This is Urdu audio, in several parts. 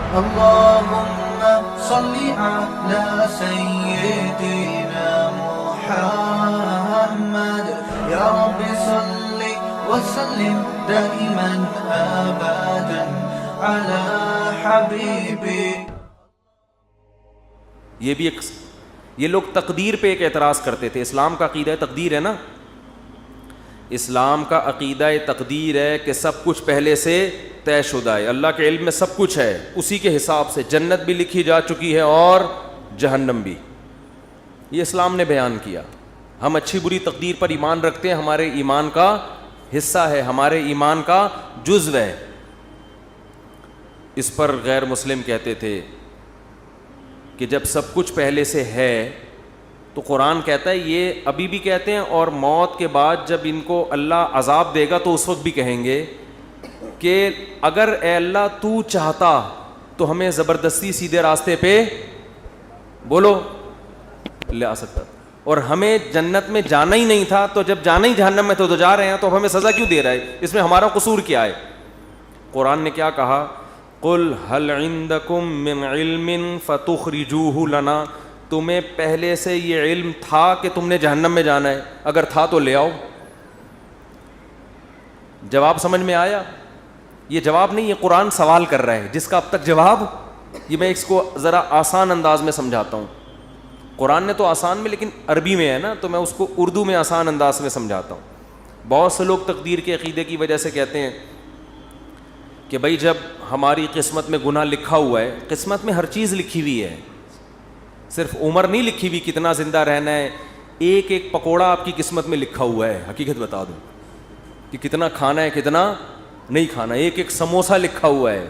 اللهم صل على سيدنا محمد يا رب صل وسلم دائما أبدا على حبيبي. یہ لوگ تقدیر پہ ایک اعتراض کرتے تھے. اسلام کا عقیدہ تقدیر ہے نا, اسلام کا عقیدہ تقدیر ہے کہ سب کچھ پہلے سے طے شدہ ہے, اللہ کے علم میں سب کچھ ہے, اسی کے حساب سے جنت بھی لکھی جا چکی ہے اور جہنم بھی. یہ اسلام نے بیان کیا. ہم اچھی بری تقدیر پر ایمان رکھتے ہیں, ہمارے ایمان کا حصہ ہے, ہمارے ایمان کا جزو ہے. اس پر غیر مسلم کہتے تھے کہ جب سب کچھ پہلے سے ہے تو قرآن کہتا ہے, یہ ابھی بھی کہتے ہیں اور موت کے بعد جب ان کو اللہ عذاب دے گا تو اس وقت بھی کہیں گے کہ اگر اے اللہ تو چاہتا تو ہمیں زبردستی سیدھے راستے پہ بولو لے آ سکتا, اور ہمیں جنت میں جانا ہی نہیں تھا, تو جب جانا ہی جہنم میں تو جا رہے ہیں, تو ہمیں سزا کیوں دے رہا ہے؟ اس میں ہمارا قصور کیا ہے؟ قرآن نے کیا کہا, قل هل عندکم من علم فتخرجوه لنا, تمہیں پہلے سے یہ علم تھا کہ تم نے جہنم میں جانا ہے؟ اگر تھا تو لے آؤ. جواب سمجھ میں آیا؟ یہ جواب نہیں, یہ قرآن سوال کر رہا ہے جس کا اب تک جواب, یہ میں اس کو ذرا آسان انداز میں سمجھاتا ہوں. قرآن نے تو آسان میں, لیکن عربی میں ہے نا, تو میں اس کو اردو میں آسان انداز میں سمجھاتا ہوں. بہت سے لوگ تقدیر کے عقیدے کی وجہ سے کہتے ہیں کہ بھائی جب ہماری قسمت میں گناہ لکھا ہوا ہے, قسمت میں ہر چیز لکھی ہوئی ہے, صرف عمر نہیں لکھی ہوئی کتنا زندہ رہنا ہے, ایک ایک پکوڑا آپ کی قسمت میں لکھا ہوا ہے. حقیقت بتا دوں کہ کتنا کھانا ہے کتنا نہیں کھانا, ایک ایک سموسہ لکھا ہوا ہے,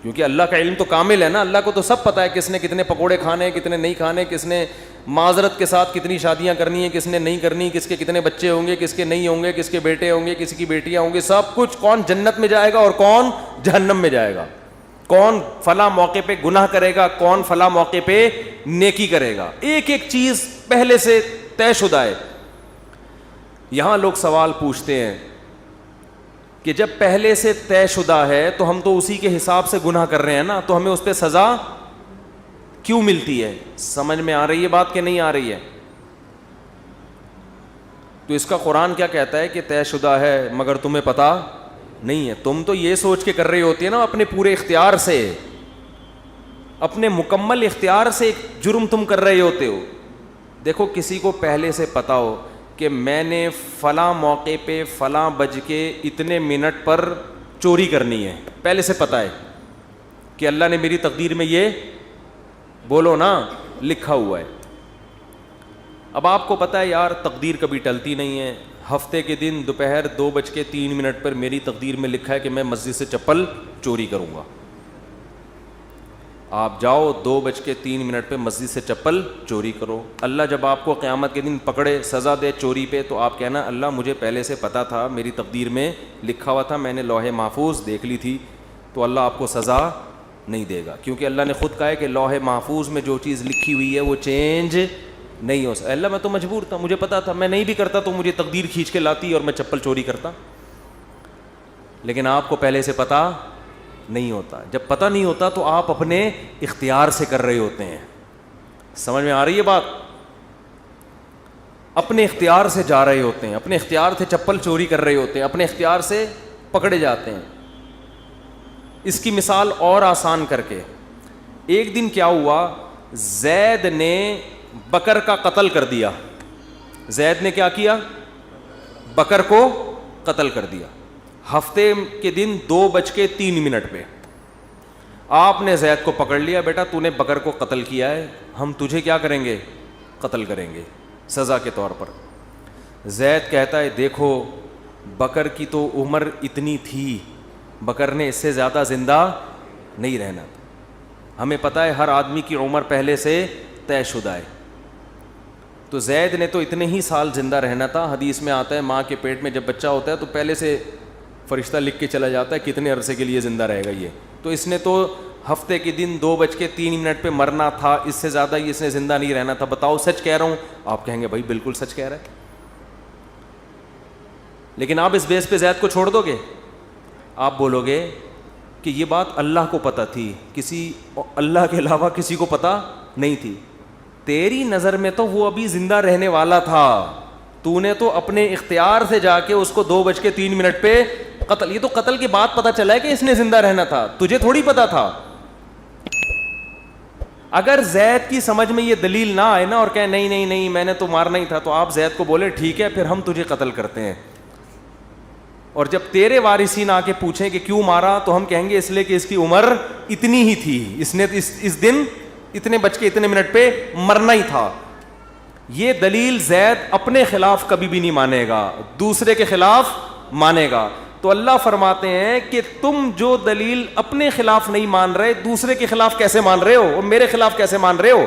کیونکہ اللہ کا علم تو کامل ہے نا, اللہ کو تو سب پتہ ہے کس نے کتنے پکوڑے کھانے ہیں کتنے نہیں کھانے, کس نے معذرت کے ساتھ کتنی شادیاں کرنی ہیں کس نے نہیں کرنی, کس کے کتنے بچے ہوں گے کس کے نہیں ہوں گے, کس کے بیٹے ہوں گے کس کی بیٹیاں ہوں گی, سب کچھ, کون جنت میں جائے گا اور کون جہنم میں جائے گا, کون فلاں موقع پہ گناہ کرے گا کون فلاں موقع پہ نیکی کرے گا, ایک ایک چیز پہلے سے طے شدہ ہے. یہاں لوگ سوال پوچھتے ہیں کہ جب پہلے سے طے شدہ ہے تو ہم تو اسی کے حساب سے گناہ کر رہے ہیں نا, تو ہمیں اس پہ سزا کیوں ملتی ہے؟ سمجھ میں آ رہی ہے بات کہ نہیں آ رہی ہے؟ تو اس کا قرآن کیا کہتا ہے کہ طے شدہ ہے مگر تمہیں پتہ نہیں ہے. تم تو یہ سوچ کے کر رہی ہوتی ہے نا اپنے پورے اختیار سے, اپنے مکمل اختیار سے ایک جرم تم کر رہے ہوتے ہو. دیکھو کسی کو پہلے سے پتہ ہو کہ میں نے فلاں موقع پہ فلاں بج کے اتنے منٹ پر چوری کرنی ہے, پہلے سے پتہ ہے کہ اللہ نے میری تقدیر میں یہ بولو نا لکھا ہوا ہے. اب آپ کو پتہ ہے یار تقدیر کبھی ٹلتی نہیں ہے, ہفتے کے دن دوپہر 2:03 پر میری تقدیر میں لکھا ہے کہ میں مسجد سے چپل چوری کروں گا. آپ جاؤ 2:03 پہ مسجد سے چپل چوری کرو. اللہ جب آپ کو قیامت کے دن پکڑے سزا دے چوری پہ, تو آپ کہنا اللہ مجھے پہلے سے پتہ تھا, میری تقدیر میں لکھا ہوا تھا, میں نے لوح محفوظ دیکھ لی تھی. تو اللہ آپ کو سزا نہیں دے گا, کیونکہ اللہ نے خود کہا ہے کہ لوح محفوظ میں جو چیز لکھی ہوئی ہے وہ چینج نہیں ہو سکتا. اللہ میں تو مجبور تھا, مجھے پتا تھا, میں نہیں بھی کرتا تو مجھے تقدیر کھینچ کے لاتی اور میں چپل چوری کرتا. لیکن آپ کو پہلے سے پتہ نہیں ہوتا. جب پتہ نہیں ہوتا تو آپ اپنے اختیار سے کر رہے ہوتے ہیں. سمجھ میں آ رہی ہے بات؟ اپنے اختیار سے جا رہے ہوتے ہیں, اپنے اختیار سے چپل چوری کر رہے ہوتے ہیں, اپنے اختیار سے پکڑے جاتے ہیں. اس کی مثال اور آسان کر کے, ایک دن کیا ہوا, زید نے بکر کا قتل کر دیا. زید نے کیا کیا؟ بکر کو قتل کر دیا. ہفتے کے دن 2:03 پہ آپ نے زید کو پکڑ لیا, بیٹا تو نے بکر کو قتل کیا ہے, ہم تجھے کیا کریں گے؟ قتل کریں گے سزا کے طور پر. زید کہتا ہے دیکھو بکر کی تو عمر اتنی تھی, بکر نے اس سے زیادہ زندہ نہیں رہنا. ہمیں پتہ ہے ہر آدمی کی عمر پہلے سے طے شدہ ہے. تو زید نے تو اتنے ہی سال زندہ رہنا تھا. حدیث میں آتا ہے ماں کے پیٹ میں جب بچہ ہوتا ہے تو پہلے سے فرشتہ لکھ کے چلا جاتا ہے کتنے عرصے کے لیے زندہ رہے گا یہ. تو اس نے تو ہفتے کے دن 2:03 پہ مرنا تھا, اس سے زیادہ اس نے زندہ نہیں رہنا تھا. بتاؤ سچ کہہ رہا ہوں؟ آپ کہیں گے بھائی بالکل سچ کہہ رہا ہے. لیکن آپ اس بیس پہ زید کو چھوڑ دو گے؟ آپ بولو گے کہ یہ بات اللہ کو پتہ تھی, کسی اللہ کے علاوہ کسی کو پتہ نہیں تھی. تیری نظر میں تو وہ ابھی زندہ رہنے والا تھا, تو نے تو اپنے اختیار سے جا کے اس کو 2:03 پہ قتل. یہ تو قتل کے بعد پتہ چلا ہے کہ اس نے زندہ رہنا تھا, تجھے تھوڑی پتہ تھا. اگر زید کی سمجھ میں یہ دلیل نہ آئے نا اور کہے نہیں نہیں نہیں میں نے تو مارنا ہی تھا, تو آپ زید کو بولے ٹھیک ہے پھر ہم تجھے قتل کرتے ہیں. اور جب تیرے وارثین آ کے پوچھیں کہ کیوں مارا, تو ہم کہیں گے اس لیے کہ اس کی عمر اتنی ہی تھی, اس نے اس دن اتنے بج کے اتنے منٹ پہ مرنا ہی تھا. یہ دلیل زید اپنے خلاف کبھی بھی نہیں مانے گا, دوسرے کے خلاف مانے گا. تو اللہ فرماتے ہیں کہ تم جو دلیل اپنے خلاف نہیں مان رہے, دوسرے کے خلاف کیسے مان رہے ہو, اور میرے خلاف کیسے مان رہے ہو؟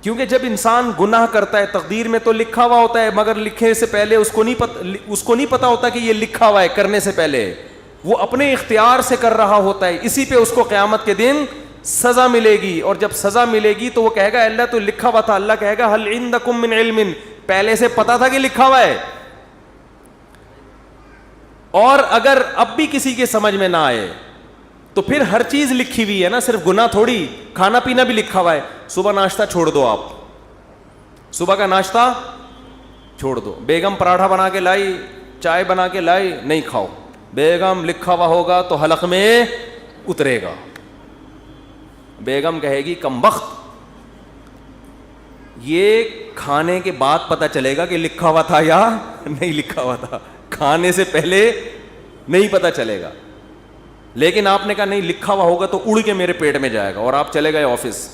کیونکہ جب انسان گناہ کرتا ہے تقدیر میں تو لکھا ہوا ہوتا ہے, مگر لکھنے سے پہلے اس کو نہیں پتا ہوتا کہ یہ لکھا ہوا ہے. کرنے سے پہلے وہ اپنے اختیار سے کر رہا ہوتا ہے, اسی پہ اس کو قیامت کے دن سزا ملے گی. اور جب سزا ملے گی تو وہ کہے گا اللہ تو لکھا ہوا تھا. اللہ کہے گا هل عندکم من علم, پہلے سے پتا تھا کہ لکھا ہوا ہے. اور اگر اب بھی کسی کے سمجھ میں نہ آئے تو پھر ہر چیز لکھی ہوئی ہے نا, صرف گناہ تھوڑی, کھانا پینا بھی لکھا ہوا ہے. صبح ناشتہ چھوڑ دو, آپ صبح کا ناشتہ چھوڑ دو. بیگم پراٹھا بنا کے لائی, چائے بنا کے لائی, نہیں کھاؤ. بیگم لکھا ہوا ہوگا تو حلق میں اترے گا. بیگم کہے گی کم بخت, یہ کھانے کے بعد پتہ چلے گا کہ لکھا ہوا تھا یا نہیں لکھا ہوا تھا, کھانے سے پہلے نہیں پتہ چلے گا. لیکن آپ نے کہا نہیں لکھا ہوا ہوگا تو اڑ کے میرے پیٹ میں جائے گا, اور آپ چلے گئے آفس,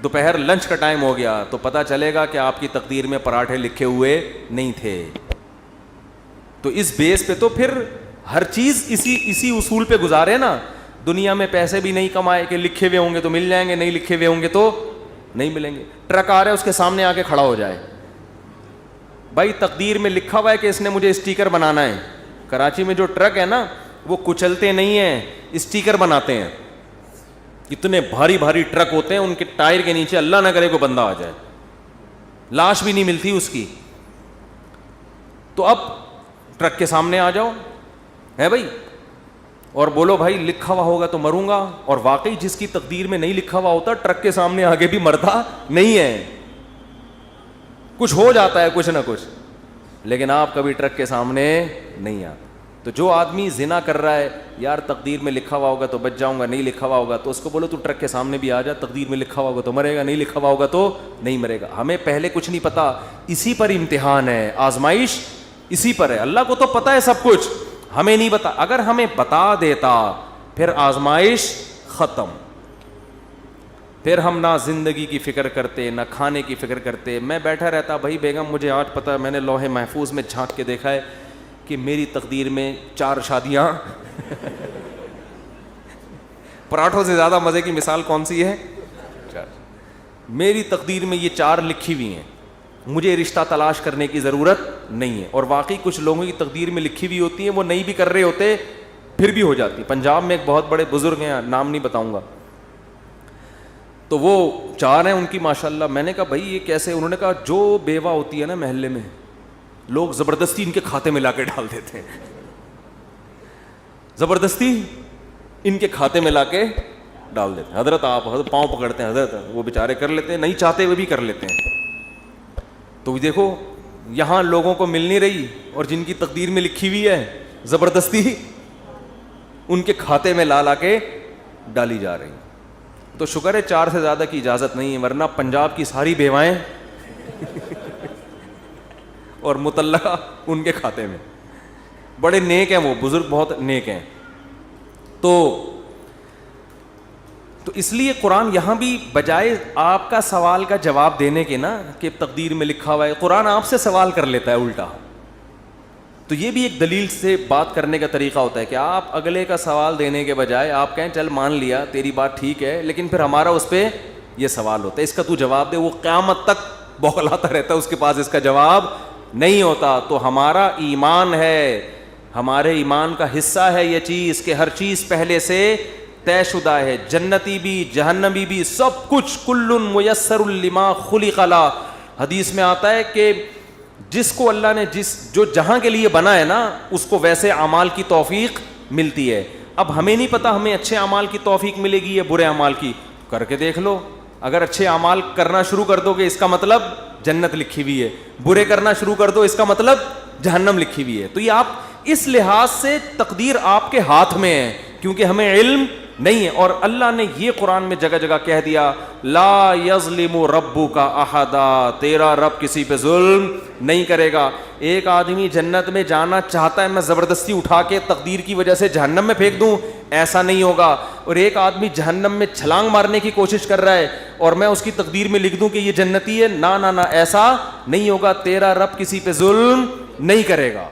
دوپہر لنچ کا ٹائم ہو گیا تو پتہ چلے گا کہ آپ کی تقدیر میں پراٹھے لکھے ہوئے نہیں تھے. تو اس بیس پہ تو پھر ہر چیز اسی اصول پہ گزارے نا. دنیا میں پیسے بھی نہیں کمائے کہ لکھے ہوئے ہوں گے تو مل جائیں گے, نہیں لکھے ہوئے ہوں گے تو نہیں ملیں گے. ٹرک آ رہا ہے اس کے سامنے آ کے کھڑا ہو جائے, بھائی تقدیر میں لکھا ہوا ہے کہ اس نے مجھے اسٹیکر بنانا ہے. کراچی میں جو ٹرک ہے نا وہ کچلتے نہیں ہیں, اسٹیکر بناتے ہیں. اتنے بھاری بھاری ٹرک ہوتے ہیں, ان کے ٹائر کے نیچے اللہ نہ کرے کوئی بندہ آ جائے, لاش بھی نہیں ملتی اس کی. تو اب ٹرک کے سامنے آ جاؤ ہے بھائی, اور بولو بھائی لکھا ہوا ہوگا تو مروں گا. اور واقعی جس کی تقدیر میں نہیں لکھا ہوا ہوتا ٹرک کے سامنے آگے بھی مرتا نہیں ہے, کچھ ہو جاتا ہے کچھ نہ کچھ, لیکن آپ کبھی ٹرک کے سامنے نہیں آتے. تو جو آدمی زنا کر رہا ہے, یار تقدیر میں لکھا ہوا ہوگا تو بچ جاؤں گا, نہیں لکھا ہوا ہوگا تو اس کو بولو تو ٹرک کے سامنے بھی آ جا, تقدیر میں لکھا ہوا ہوگا تو مرے گا, نہیں لکھا ہوا ہوگا تو نہیں مرے گا. ہمیں پہلے کچھ نہیں پتا, اسی پر امتحان ہے, آزمائش اسی پر ہے. اللہ کو تو پتا ہے سب کچھ, ہمیں نہیں بتا. اگر ہمیں بتا دیتا پھر آزمائش ختم, پھر ہم نہ زندگی کی فکر کرتے نہ کھانے کی فکر کرتے. میں بیٹھا رہتا, بھائی بیگم مجھے آج پتہ, میں نے لوح محفوظ میں جھانک کے دیکھا ہے کہ میری تقدیر میں 4 شادیاں پراٹھوں سے زیادہ مزے کی مثال کون سی ہے؟ میری تقدیر میں یہ 4 لکھی ہوئی ہیں, مجھے رشتہ تلاش کرنے کی ضرورت نہیں ہے. اور واقعی کچھ لوگوں کی تقدیر میں لکھی ہوئی ہوتی ہیں, وہ نہیں بھی کر رہے ہوتے پھر بھی ہو جاتی. پنجاب میں ایک بہت بڑے بزرگ ہیں, نام نہیں بتاؤں گا, تو وہ 4 ہیں ان کی ماشاءاللہ. میں نے کہا بھائی یہ کیسے؟ انہوں نے کہا جو بیوہ ہوتی ہے نا محلے میں, لوگ زبردستی ان کے کھاتے میں لا کے ڈال دیتے ہیں, زبردستی ان کے کھاتے میں لا کے ڈال دیتے ہیں. حضرت آپ حضرت پاؤں پکڑتے ہیں, حضرت وہ بیچارے کر لیتے ہیں, نہیں چاہتے ہوئے بھی کر لیتے ہیں. تو دیکھو یہاں لوگوں کو مل نہیں رہی, اور جن کی تقدیر میں لکھی ہوئی ہے زبردستی ان کے کھاتے میں لا کے ڈالی جا رہی. تو شکر ہے 4 سے زیادہ کی اجازت نہیں ہے, ورنہ پنجاب کی ساری بیوائیں اور مطلقہ ان کے کھاتے میں. بڑے نیک ہیں وہ بزرگ, بہت نیک ہیں. تو اس لیے قرآن یہاں بھی بجائے آپ کا سوال کا جواب دینے کے نا کہ تقدیر میں لکھا ہوا ہے, قرآن آپ سے سوال کر لیتا ہے الٹا. تو یہ بھی ایک دلیل سے بات کرنے کا طریقہ ہوتا ہے کہ آپ اگلے کا سوال دینے کے بجائے آپ کہیں چل مان لیا تیری بات ٹھیک ہے, لیکن پھر ہمارا اس پہ یہ سوال ہوتا ہے, اس کا تو جواب دے. وہ قیامت تک بوکھلاتا رہتا ہے, اس کے پاس اس کا جواب نہیں ہوتا. تو ہمارا ایمان ہے, ہمارے ایمان کا حصہ ہے یہ چیز کہ ہر چیز پہلے سے طے شدہ ہے, جنتی بھی جہنمی بھی سب کچھ. کل میسر لما خلق له, حدیث میں آتا ہے کہ جس کو اللہ نے جو جہاں کے لیے بنا ہے نا اس کو ویسے اعمال کی توفیق ملتی ہے. اب ہمیں نہیں پتا ہمیں اچھے اعمال کی توفیق ملے گی یا برے اعمال کی, کر کے دیکھ لو. اگر اچھے اعمال کرنا شروع کر دو گے اس کا مطلب جنت لکھی ہوئی ہے, برے کرنا شروع کر دو اس کا مطلب جہنم لکھی ہوئی ہے. تو یہ آپ اس لحاظ سے تقدیر آپ کے ہاتھ میں ہے, کیونکہ ہمیں علم نہیں ہے. اور اللہ نے یہ قرآن میں جگہ جگہ کہہ دیا, لا یظلم ربک احدا, تیرا رب کسی پہ ظلم نہیں کرے گا. ایک آدمی جنت میں جانا چاہتا ہے, میں زبردستی اٹھا کے تقدیر کی وجہ سے جہنم میں پھینک دوں, ایسا نہیں ہوگا. اور ایک آدمی جہنم میں چھلانگ مارنے کی کوشش کر رہا ہے اور میں اس کی تقدیر میں لکھ دوں کہ یہ جنتی ہے, نہ ایسا نہیں ہوگا. تیرا رب کسی پہ ظلم نہیں کرے گا.